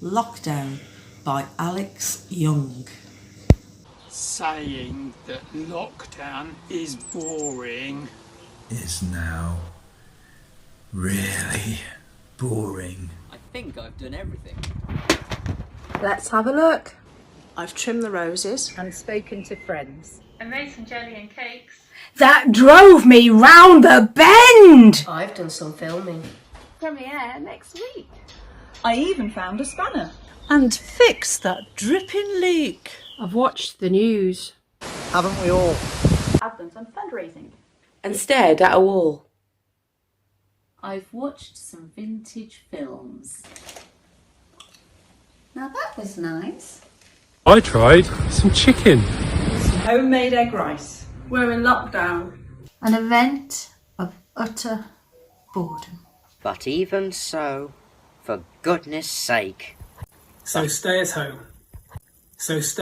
Lockdown by Alex Young. Saying that lockdown is boring is now really boring. I think I've done everything. Let's have a look. I've trimmed the roses And spoken to friends. I made some jelly and cakes. That drove me round the bend! I've done some filming. Premiere next week. I even found a spanner. And fixed that dripping leak. I've watched the news. Haven't we all? I've done some fundraising. And stared at a wall. I've watched some vintage films. Now that was nice. I tried some chicken. Homemade egg rice. We're in lockdown. An event of utter boredom. But even so, for goodness sake. So stay at home. So stay